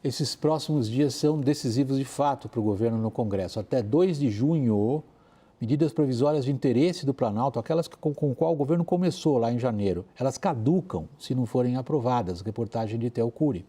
Esses próximos dias são decisivos de fato para o governo no Congresso. Até 2 de junho, medidas provisórias de interesse do Planalto, aquelas com qual o governo começou lá em janeiro, elas caducam se não forem aprovadas. Reportagem de Theo Cury.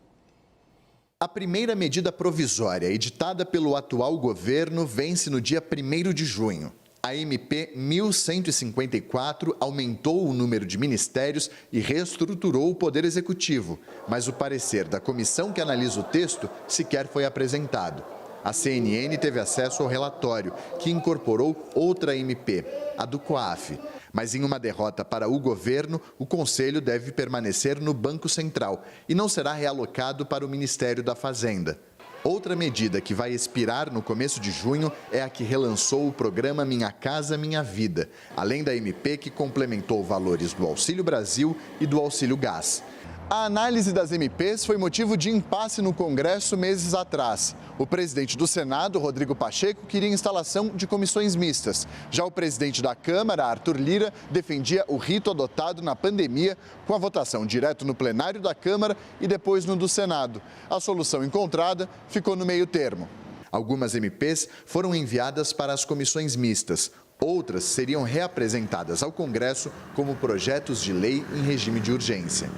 A primeira medida provisória editada pelo atual governo vence no dia 1º de junho. A MP 1154 aumentou o número de ministérios e reestruturou o Poder Executivo, mas o parecer da comissão que analisa o texto sequer foi apresentado. A CNN teve acesso ao relatório, que incorporou outra MP, a do COAF. Mas em uma derrota para o governo, o Conselho deve permanecer no Banco Central e não será realocado para o Ministério da Fazenda. Outra medida que vai expirar no começo de junho é a que relançou o programa Minha Casa Minha Vida, além da MP que complementou valores do Auxílio Brasil e do Auxílio Gás. A análise das MPs foi motivo de impasse no Congresso meses atrás. O presidente do Senado, Rodrigo Pacheco, queria a instalação de comissões mistas. Já o presidente da Câmara, Arthur Lira, defendia o rito adotado na pandemia, com a votação direto no plenário da Câmara e depois no do Senado. A solução encontrada ficou no meio termo. Algumas MPs foram enviadas para as comissões mistas. Outras seriam reapresentadas ao Congresso como projetos de lei em regime de urgência.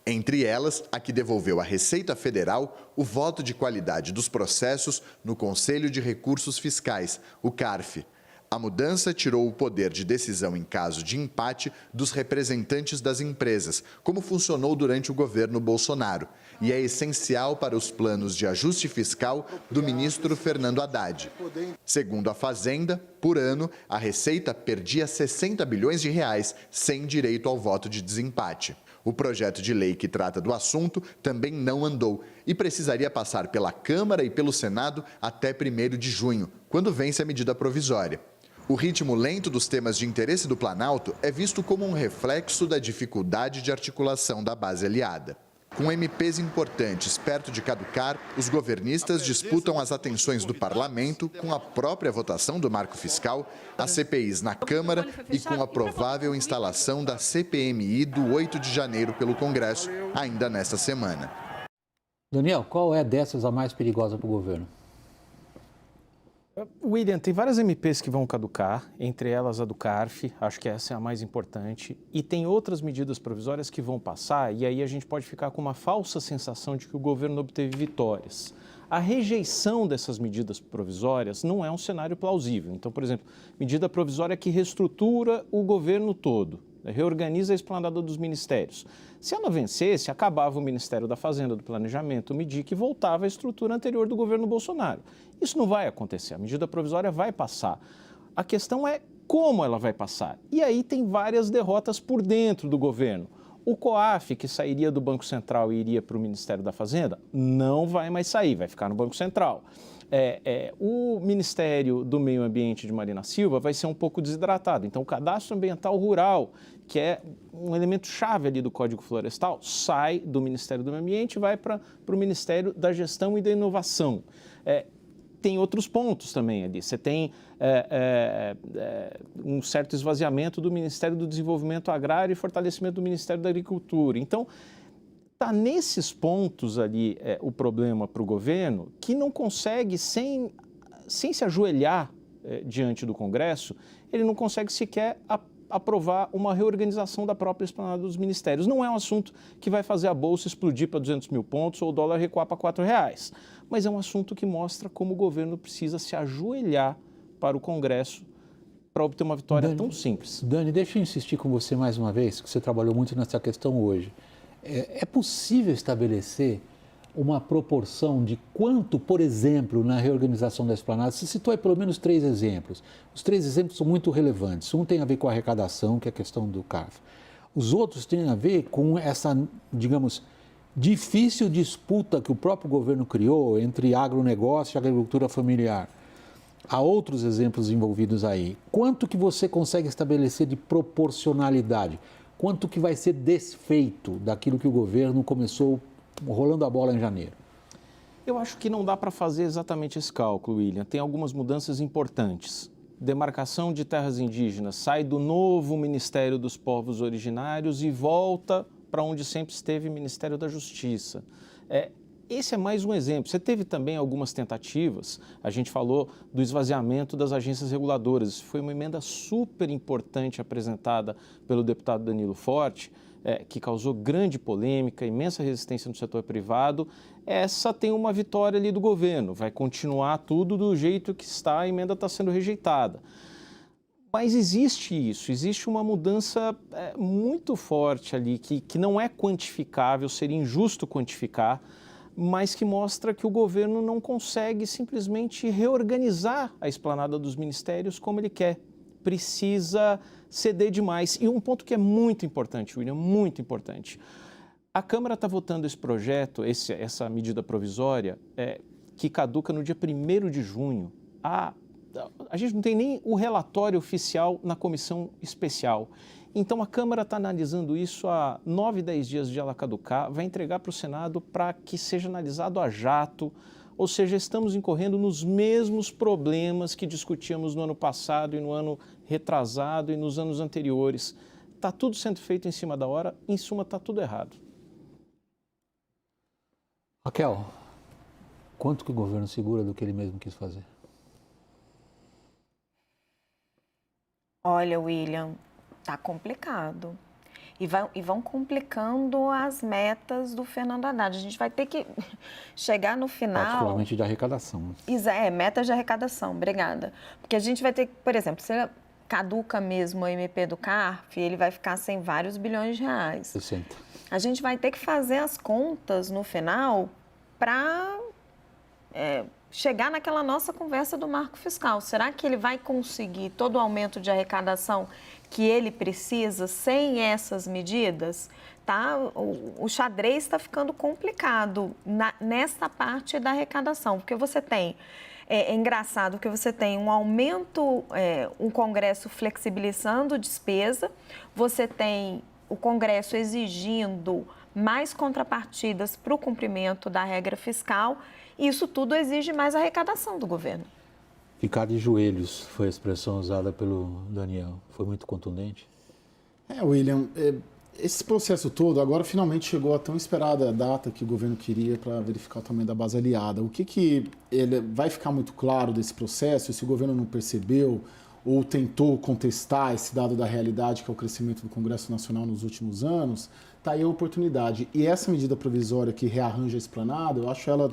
Entre elas, a que devolveu à Receita Federal o voto de qualidade dos processos no Conselho de Recursos Fiscais, o CARF. A mudança tirou o poder de decisão em caso de empate dos representantes das empresas, como funcionou durante o governo Bolsonaro, e é essencial para os planos de ajuste fiscal do ministro Fernando Haddad. Segundo a Fazenda, por ano, a Receita perdia 60 bilhões de reais sem direito ao voto de desempate. O projeto de lei que trata do assunto também não andou e precisaria passar pela Câmara e pelo Senado até 1º de junho, quando vence a medida provisória. O ritmo lento dos temas de interesse do Planalto é visto como um reflexo da dificuldade de articulação da base aliada. Com MPs importantes perto de caducar, os governistas disputam as atenções do parlamento com a própria votação do marco fiscal, as CPIs na Câmara e com a provável instalação da CPMI do 8 de janeiro pelo Congresso, ainda nesta semana. Daniel, qual é dessas a mais perigosa para o governo? William, tem várias MPs que vão caducar, entre elas a do CARF, acho que essa é a mais importante, e tem outras medidas provisórias que vão passar, e aí a gente pode ficar com uma falsa sensação de que o governo obteve vitórias. A rejeição dessas medidas provisórias não é um cenário plausível. Então, por exemplo, medida provisória que reestrutura o governo todo, reorganiza a esplanada dos ministérios. Se ela vencesse, acabava o Ministério da Fazenda, do Planejamento, o MDIC, e voltava à estrutura anterior do governo Bolsonaro. Isso não vai acontecer, a medida provisória vai passar. A questão é como ela vai passar. E aí tem várias derrotas por dentro do governo. O COAF, que sairia do Banco Central e iria para o Ministério da Fazenda, não vai mais sair, vai ficar no Banco Central. O Ministério do Meio Ambiente de Marina Silva vai ser um pouco desidratado. Então, o Cadastro Ambiental Rural, que é um elemento chave ali do Código Florestal, sai do Ministério do Meio Ambiente e vai para o Ministério da Gestão e da Inovação. Tem outros pontos também ali. Você tem um certo esvaziamento do Ministério do Desenvolvimento Agrário e fortalecimento do Ministério da Agricultura. Então, está nesses pontos ali o problema para o governo, que não consegue, sem se ajoelhar diante do Congresso, ele não consegue sequer aprovar uma reorganização da própria esplanada dos ministérios. Não é um assunto que vai fazer a Bolsa explodir para 200 mil pontos ou o dólar recuar para R$4, mas é um assunto que mostra como o governo precisa se ajoelhar para o Congresso para obter uma vitória tão simples. Dani, deixa eu insistir com você mais uma vez, que você trabalhou muito nessa questão hoje. É possível estabelecer uma proporção de quanto, por exemplo, na reorganização da esplanada, você citou aí pelo menos 3 exemplos. Os 3 exemplos são muito relevantes. Um tem a ver com a arrecadação, que é a questão do CARF. Os outros têm a ver com essa, digamos, difícil disputa que o próprio governo criou entre agronegócio e agricultura familiar. Há outros exemplos envolvidos aí. Quanto que você consegue estabelecer de proporcionalidade? Quanto que vai ser desfeito daquilo que o governo começou rolando a bola em janeiro? Eu acho que não dá para fazer exatamente esse cálculo, William. Tem algumas mudanças importantes. Demarcação de terras indígenas sai do novo Ministério dos Povos Originários e volta para onde sempre esteve o Ministério da Justiça. esse é mais um exemplo. Você teve também algumas tentativas, a gente falou do esvaziamento das agências reguladoras. Isso foi uma emenda super importante apresentada pelo deputado Danilo Forte, que causou grande polêmica, imensa resistência no setor privado. Essa tem uma vitória ali do governo, vai continuar tudo do jeito que está, a emenda está sendo rejeitada. Mas existe isso, existe uma mudança muito forte ali, que não é quantificável, seria injusto quantificar, mas que mostra que o governo não consegue simplesmente reorganizar a esplanada dos ministérios como ele quer. Precisa ceder demais. E um ponto que é muito importante, William, muito importante. A Câmara está votando esse projeto, essa medida provisória, que caduca no dia 1º de junho. A gente não tem nem o relatório oficial na comissão especial. Então, a Câmara está analisando isso há 9, 10 dias de ela caducar, vai entregar para o Senado para que seja analisado a jato, ou seja, estamos incorrendo nos mesmos problemas que discutíamos no ano passado e no ano retrasado e nos anos anteriores. Está tudo sendo feito em cima da hora, em suma, está tudo errado. Raquel, quanto que o governo segura do que ele mesmo quis fazer? Olha, William, tá complicado. E vão complicando as metas do Fernando Haddad. A gente vai ter que chegar no final... Particularmente de arrecadação. Metas de arrecadação, obrigada. Porque a gente vai ter que, por exemplo, se caduca mesmo a MP do CARF, ele vai ficar sem vários bilhões de reais. 60. A gente vai ter que fazer as contas no final para chegar naquela nossa conversa do marco fiscal. Será que ele vai conseguir todo o aumento de arrecadação que ele precisa sem essas medidas? Tá? O xadrez está ficando complicado nessa parte da arrecadação, porque você tem... É engraçado que você tem um aumento, um Congresso flexibilizando despesa, você tem o Congresso exigindo mais contrapartidas para o cumprimento da regra fiscal, e isso tudo exige mais arrecadação do governo. Ficar de joelhos foi a expressão usada pelo Daniel. Foi muito contundente? William, esse processo todo agora finalmente chegou a tão esperada data que o governo queria para verificar o tamanho da base aliada. O que ele vai ficar muito claro desse processo, se o governo não percebeu ou tentou contestar esse dado da realidade, que é o crescimento do Congresso Nacional nos últimos anos, está aí a oportunidade. E essa medida provisória que rearranja a esplanada, eu acho ela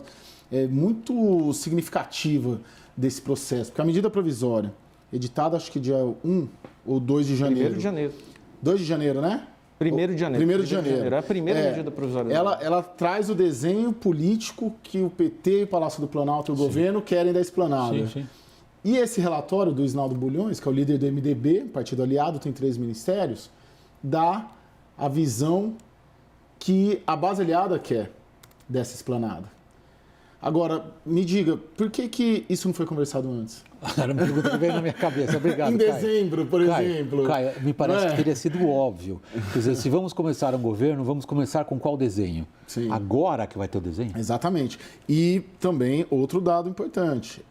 muito significativa desse processo. Porque a medida provisória, editada acho que dia 1 ou 2 de janeiro. 1º de janeiro. 2 de janeiro, né? 1º de janeiro. 1º de janeiro. É a primeira medida provisória. Ela traz o desenho político que o PT, o Palácio do Planalto e o governo querem da esplanada. Sim, sim. E esse relatório do Isnaldo Bulhões, que é o líder do MDB, partido aliado, tem 3 ministérios, dá a visão que a base aliada quer dessa esplanada. Agora, me diga, por que isso não foi conversado antes? Era uma pergunta que veio na minha cabeça. Obrigado, Em dezembro, por exemplo. Caio, me parece que teria sido óbvio. Quer dizer, se vamos começar um governo, vamos começar com qual desenho? Sim. Agora que vai ter o desenho? Exatamente. E também, outro dado importante,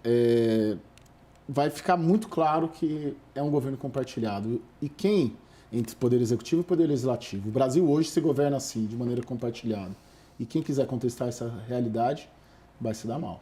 vai ficar muito claro que é um governo compartilhado. E quem, entre Poder Executivo e Poder Legislativo? O Brasil hoje se governa assim, de maneira compartilhada. E quem quiser contestar essa realidade vai se dar mal.